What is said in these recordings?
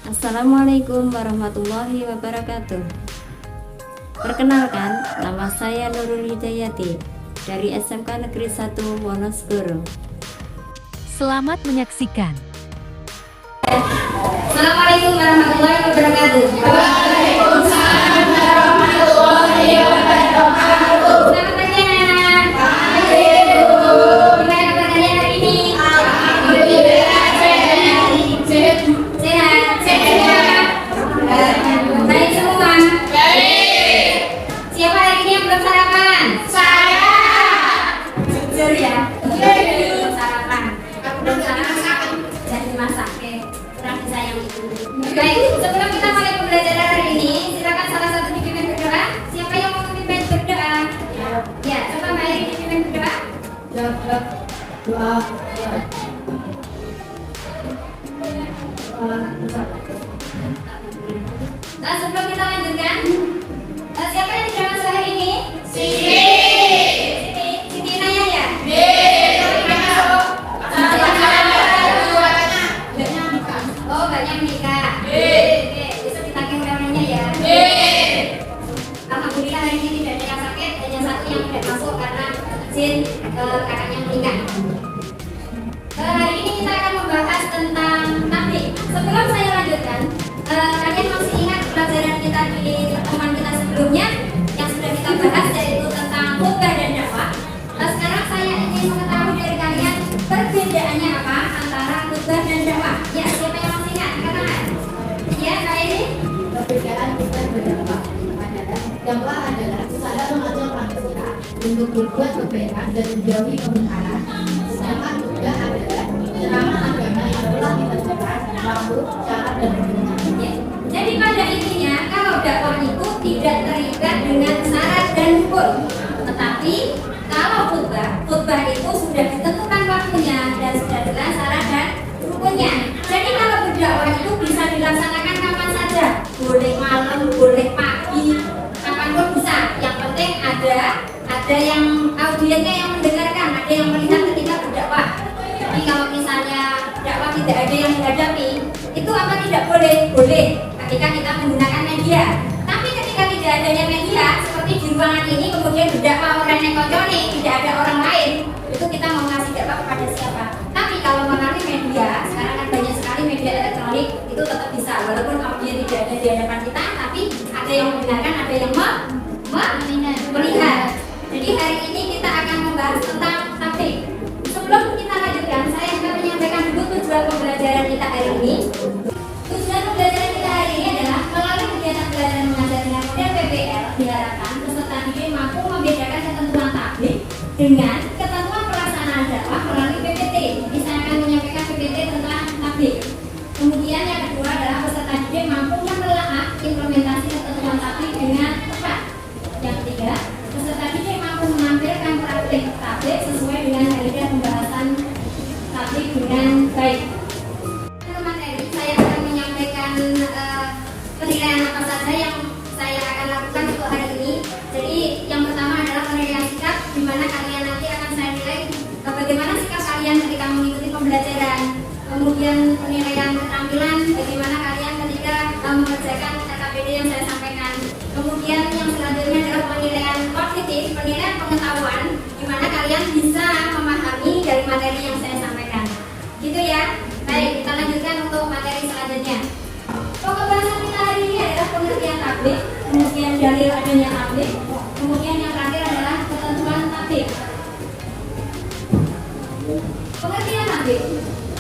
Assalamualaikum warahmatullahi wabarakatuh. Perkenalkan, nama saya Nurul Hidayati dari SMK Negeri 1 Wonosegoro. Selamat menyaksikan. Assalamualaikum warahmatullahi wabarakatuh. Waalaikumsalam warahmatullahi wabarakatuh. Selamat pagi anak-anak. Pagi, Bu. Gimana kabar kalian hari ini? Alhamdulillah sehat. Sehat. Baik semua. Baik. Siapa hari ini yang belum sarapan? Saya. Jujur ya. Jujur. Belum sarapan. Belum sarapan. Jadi masak. Oke. Kurang disayang itu. Baik. Sebelum kita mulai pembelajaran hari ini, silakan salah satu dipimpin berdoa. Siapa yang mau memimpin berdoa? Ya. Coba Mbak Eri dipimpin berdoa. Doa. Nah, sebelum kita lanjutkan, siapa yang tidak masuk hari ini? Sini. Siti Naya ya? Oh, banyak menikah. Oke, besok ditagih UMR-nya ya. Alhamdulillah hari ini tidak ada yang sakit, hanya satu yang tidak masuk karena izin kakaknya menikah. Hari ini kita akan membahas tentang tablik. Sebelum saya lanjutkan, kalian masih ingat pelajaran kita di pertemuan kita sebelumnya yang sudah kita bahas, yaitu tentang khutbah dan dakwah. Sekarang saya ingin mengetahui dari kalian perbedaannya apa antara khutbah dan dakwah. Ya, siapa yang masih ingat? Katakan. Ya, Kak ini. Perbedaan kita berdakwah adalah dakwah adalah usaha mengajak manusia untuk berbuat kebaikan dan menjauhi kemungkaran. Sedangkan khutbah adalah ceramah agama yang telah ditentukan waktu, cara dan waktunya. Ya. Jadi pada intinya kalau dakwah itu tidak terikat dengan syarat dan hukum, tetapi kalau khutbah itu sudah ditentukan waktunya dan sudah jelas syarat dan rukunnya. Jadi kalau berdakwah itu bisa dilaksanakan kapan saja, boleh malam, boleh pagi, kapanpun bisa. Yang penting ada yang audiensnya yang mendengarkan, ada yang melihat ketika berdakwah. Jadi kalau misalnya dakwah tidak ada yang menghadapi, itu apa tidak boleh? Boleh ketika kita menggunakan media. Tapi ketika tidak adanya media, seperti di ruangan ini kemudian berdakwah orang yang koncone, tidak ada orang lain, itu kita mau ngasih dakwah kepada siapa? Tapi kalau melalui media, sekarang kan banyak sekali media elektronik, itu tetap bisa walaupun audio tidak ada di hadapan kita, tapi ada yang mendengarkan, ada yang melihat. Jadi hari ini kita akan membahas tentang tablik. Sebelum kita lanjutkan, saya akan menyampaikan dulu tujuan pembelajaran kita hari ini. Tujuan pembelajaran kita hari ini adalah melalui kegiatan belajar mengajar dengan model PBL diharapkan peserta didik mampu membedakan ketentuan tablik dengan ketentuan pelaksanaan dakwah melalui PPT. Jadi saya akan menyampaikan PPT tentang tablik. Kemudian yang kedua adalah peserta didik mampu menelaah implementasi ketentuan tablik dengan tepat. Yang ketiga, peserta didik mampu menampilkan praktik tablik sesuai dengan kaidah pembahasan tablik dengan baik. Materi saya akan menyampaikan penilaian apa saja yang saya akan lakukan untuk hari ini. Jadi yang pertama adalah penilaian sikap, di mana kalian nanti akan saya nilai bagaimana sikap kalian ketika mengikuti pembelajaran. Kemudian penilaian keterampilan, bagaimana kalian ketika mengerjakan KKBD yang saya sampaikan. Kemudian yang selanjutnya adalah penilaian kognitif, penilaian pengetahuan, di mana kalian bisa memahami dari materi yang saya sampaikan. Gitu ya. Baik, kita lanjutkan untuk materi selanjutnya. Pokok bahasan kita hari ini adalah pengertian tablik, kemudian dalil adanya tablik, kemudian yang terakhir adalah ketentuan tablik. Pengertian tablik.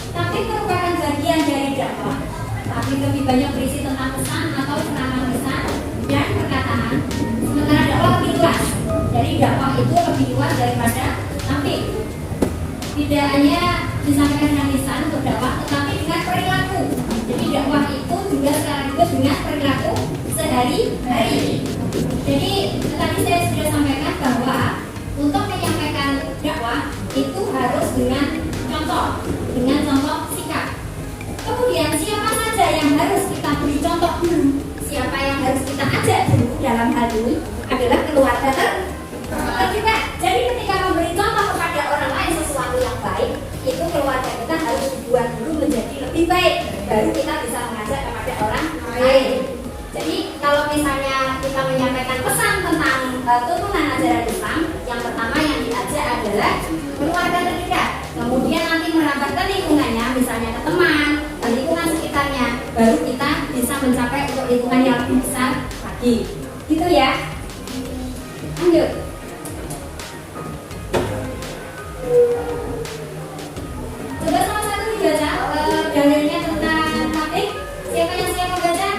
Tablik merupakan bagian dari dakwah. Tablik lebih banyak berisi tentang pesan atau ceramah lisan dan perkataan. Sementara dakwah lebih luas. Jadi dakwah itu lebih luas daripada tablik. Tidak hanya disampaikan dengan lisan untuk dakwah, tetapi dengan perilaku. Jadi dakwah itu juga sekaligus dengan perilaku sehari-hari. Jadi tadi saya sudah sampaikan bahwa untuk menyampaikan dakwah itu harus dengan contoh sikap. Kemudian siapa saja yang harus kita beri contoh dulu, siapa yang harus kita ajak dulu dalam hal ini adalah keluarga terdekat. Jadi ketika memberi contoh kepada orang lain sesuatu yang baik, itu keluarga kita harus dibuat dulu menjadi lebih baik, baru kita bisa mengajak kepada turunan ajaran Islam, yang pertama yang diajak adalah keluarga terdekat. Kemudian nanti merambat ke lingkungannya, misalnya ke teman, ke lingkungan sekitarnya, baru kita bisa mencapai untuk lingkungan yang lebih besar lagi. Gitu ya. Lanjut. Coba sama-sama dibaca dalilnya tentang topik. Siapa yang siap membaca?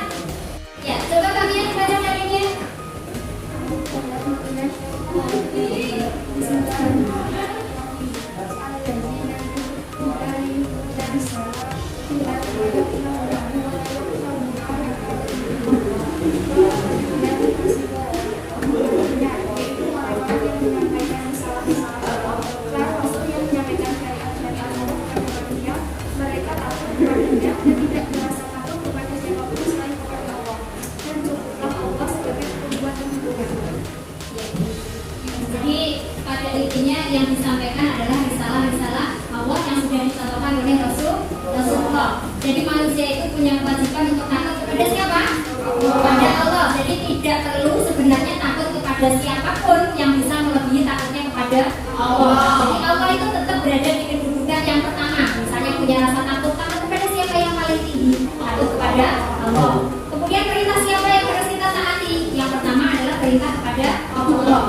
Ya, coba kalian baca dalilnya. Jadi pada intinya yang disampaikan adalah risalah-risalah Allah yang sudah dicontohkan oleh Rasulullah. Jadi manusia itu punya kewajiban untuk takut kepada siapa? Kepada Allah. Jadi tidak perlu sebenarnya takut kepada siapapun yang bisa melebihi takutnya kepada Allah. Jadi Allah itu tetap berada di kedudukan yang pertama. Misalnya punya rasa takut kepada siapa yang paling tinggi? Takut kepada Allah. Kemudian perintah siapa yang harus kita taati? Yang pertama adalah perintah kepada Allah.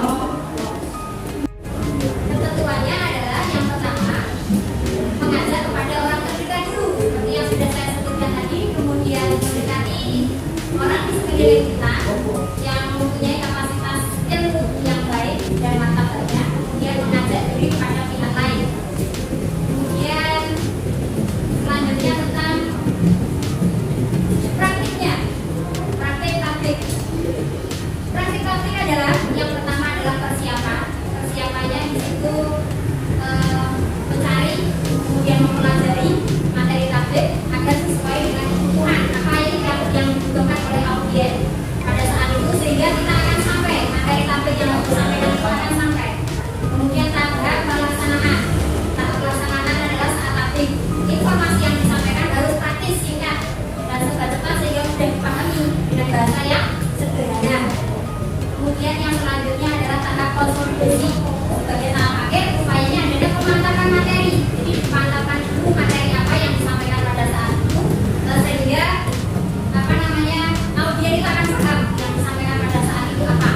Ketentuannya adalah yang pertama mengajak kepada orang terdekat dulu, seperti yang sudah saya sebutkan tadi. Kemudian mendekati orang di sekeliling kita yang mempunyai kapasitas ilmu yang baik dan martabatnya, kemudian mengajak diri kepada pihak lain. Kemudian selanjutnya tentang praktiknya, praktik. Praktik adalah yang pertama adalah persiapan. Persiapannya di situ mencari, kemudian mempelajari materi tablik agar sesuai dengan kebutuhan apa yang dibutuhkan oleh audien pada saat itu, sehingga kita akan sampai materi tablik yang disampaikan itu akan sampai. Kemudian tahap pelaksanaan. Tahap pelaksanaan adalah saat tablik informasi yang disampaikan harus praktis, singkat dan cepat sehingga mudah dipahami dengan bahasa yang sederhana. Kemudian yang selanjutnya adalah tahap konsolidasi. Sebagai tahap akhir, upayanya adalah pemantapan materi. Jadi dipantapkan dulu materi apa yang disampaikan pada saat itu, sehingga audien itu akan paham yang disampaikan pada saat itu apa.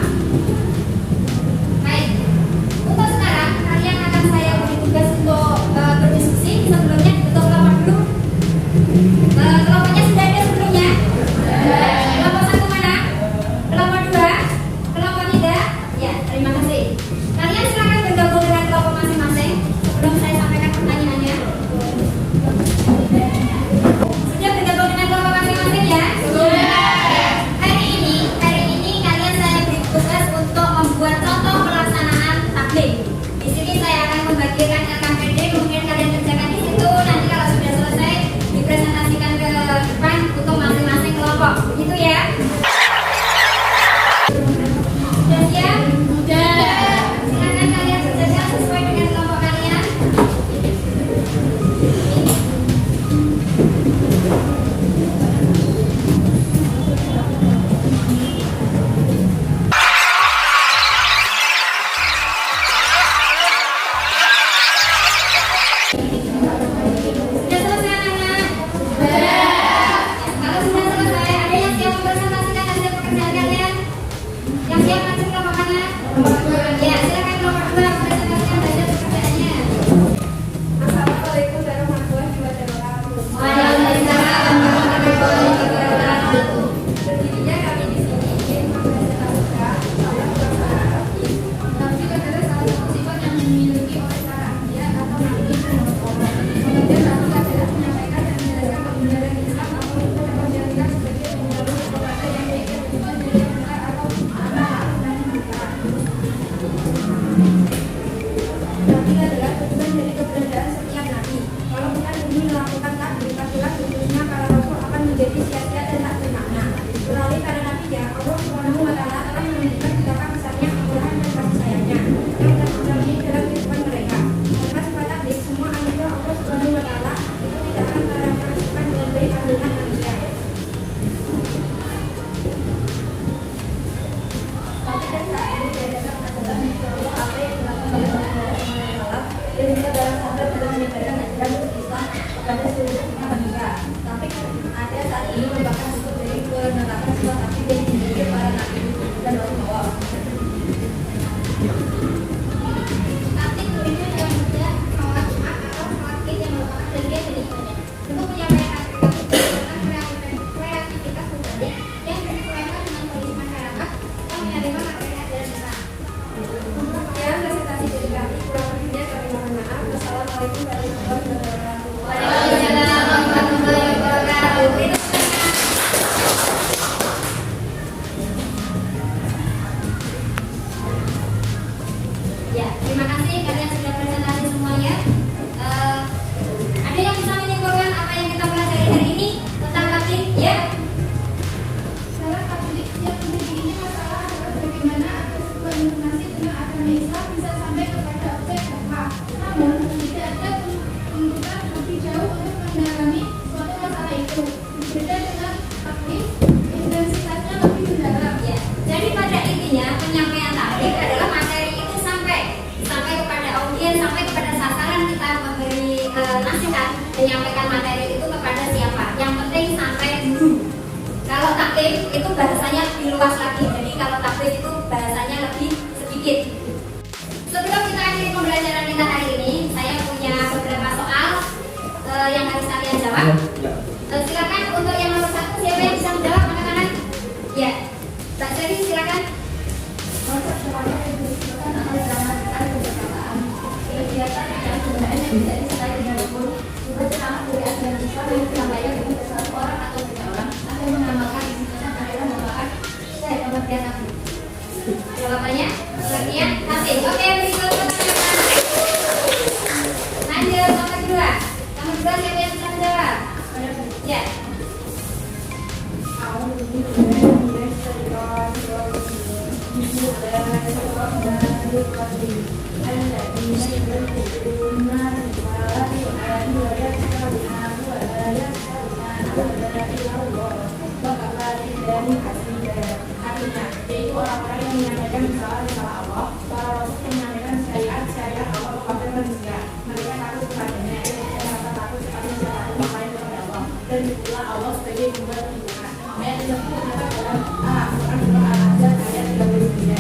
Baik, untuk sekarang kalian akan saya beri tugas untuk berdiskusi. Sebelumnya ditutup kelompok dulu. Kelompoknya sudah ada sebelumnya? Kelompok satu mana? Kelompok dua? Kelompok tiga? Ya, terima kasih. Kalian silakan bergabung dengan kelompok masing-masing sebelum saya sampaikan pertanyaannya. Sudah bergabung dengan kelompok masing-masing ya? Hari ini kalian saya beri tugas untuk membuat contoh pelaksanaan tablik. Di sini saya akan membagikan LKPD, mungkin kalian kerjakan di situ. Nanti kalau sudah selesai dipresentasikan ke depan untuk masing-masing kelompok. Begitu ya? Sudah siap? Sudah. Silakan kalian berjalan sesuai dengan kelompok kalian. Sudah selesai anak-anak? Kalau sudah selesai, ada yang siap mempresentasikan hasil pekerjaan kalian? Yang siap masuk kelompok mana? Ya, silakan kelompok dua presentasikan hasil pekerjaannya. Assalamualaikum warahmatullahi wabarakatuh. Waalaikumsalam warahmatullahi wabarakatuh. Berdirinya kami di sini ingin mempresentasikan salah pelaksanaan tablik. Tablik adalah salah satu sifat yang dimiliki oleh para anbiya atau nabi. Kemudian tablik adalah menyampaikan dan menjelaskan kebenaran Islam atau menjelaskan sebagai penjalur kepada yang baik dan bukan dari yang benar atau amanah dan kebenaran. Tablik adalah tujuan dari keberadaan setiap nabi. Kalau kita ingin melakukan tablik, pastilah tujuannya para rasul akan menjadi sia-sia dan tak bermakna. Melalui para nabi ya, Allah Subhanahu wa Ta'ala telah menunjukkan betapa besarnya kemurahan dan kasih sayangnya yang terjadi dalam kehidupan mereka. Karena sifat tablik, semua anugerah Allah Subhanahu wa Ta'ala itu tidak akan terrealisasikan dengan baik dengan manusia. Tapi kan saat ini ada saat ini merupakan bentuk dari penetapan sebuah takdir yang dimiliki para nabi dan Allah. Taktik itu yang mudah sholat Jumat atau sholat Id yang merupakan bagian dari ibadah. Untuk menyampaikan taktik itu menggunakan kreativitas pribadi yang disesuaikan dengan kondisi masyarakat yang menerima materi ajaran Islam. Sekian presentasi dari kami, kurang lebihnya kami mohon maaf. Wassalamualaikum warahmatullahi wabarakatuh. Waalaikumsalam warahmatullahi wabarakatuh. Ya, terima kasih kalian sudah presentasi semuanya. Ada yang bisa menyimpulkan apa yang kita pelajari hari ini tentang taktik? Ya. Salah satu yang penting ini masalah adalah bagaimana agar sebuah informasi tentang agama Islam bisa sampai kepada objek dakwah. Namun tidak ada tuntutan lebih jauh untuk mendalami suatu masalah itu. Berbeda dengan taktik, intensitasnya lebih mendalam. Ya, jadi pada intinya penyampaian taktik adalah materi itu sampai kepada audiens, sampai kepada sasaran kita memberi nasihat, menyampaikan materi itu kepada siapa. Yang penting sampai dulu. Kalau taktik itu bahasanya lebih luas lagi. Jadi kalau taktik itu bahasanya lebih sedikit. Sebelum kita akhiri pembelajaran kita hari ini, saya punya beberapa soal yang harus kalian jawab. Silakan untuk yang nomor 1, siapa yang bisa menjawab? Angkat tangan. Ya, Mbak Seri silakan. Konsep semuanya yang disebutkan oleh gramatical perkataan. Kegiatan yang sebenarnya bisa disertai dengan hukum. Juga ceramah dari ajaran Islam yang disampaikan kepada satu orang atau tiga orang akan mengamalkan isinya adalah merupakan saya pengertian nabi. Jawabannya pengertian nasib. Oke, berikut pertanyaan. Lanjut nomor 2. Nomor 2 siapa yang bisa menjawab? Ya. Artinya, yaitu orang-orang yang menyampaikan risalah Allah, para rasul yang menyampaikan syariat Allah kepada manusia. Mereka takut kepadanya, mereka takut kepada siapa lain kepada Allah, dan itulah Allah sebagai pembuat kehidupan. Ayat 30 terdapat dalam Al-Quran surah Al-Ahzab ayat 39.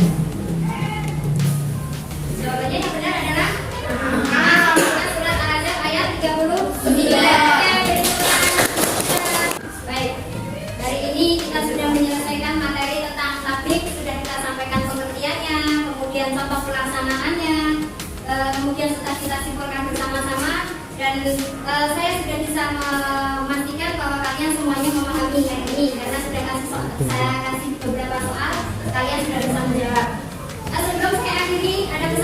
Jawabannya yang benar adalah surat Al-Ahzab ayat 39. Baik. Hari ini kita sudah menyelesaikan materi tentang taktik, sudah kita sampaikan pengertiannya, kemudian contoh pelaksanaannya, kemudian sudah kita simpulkan bersama-sama, dan saya sudah bisa memastikan bahwa kalian semuanya memahami hari ini karena sudah saya kasih beberapa soal, kalian sudah bisa menjawab. Sebelum saya akhiri, ada pesan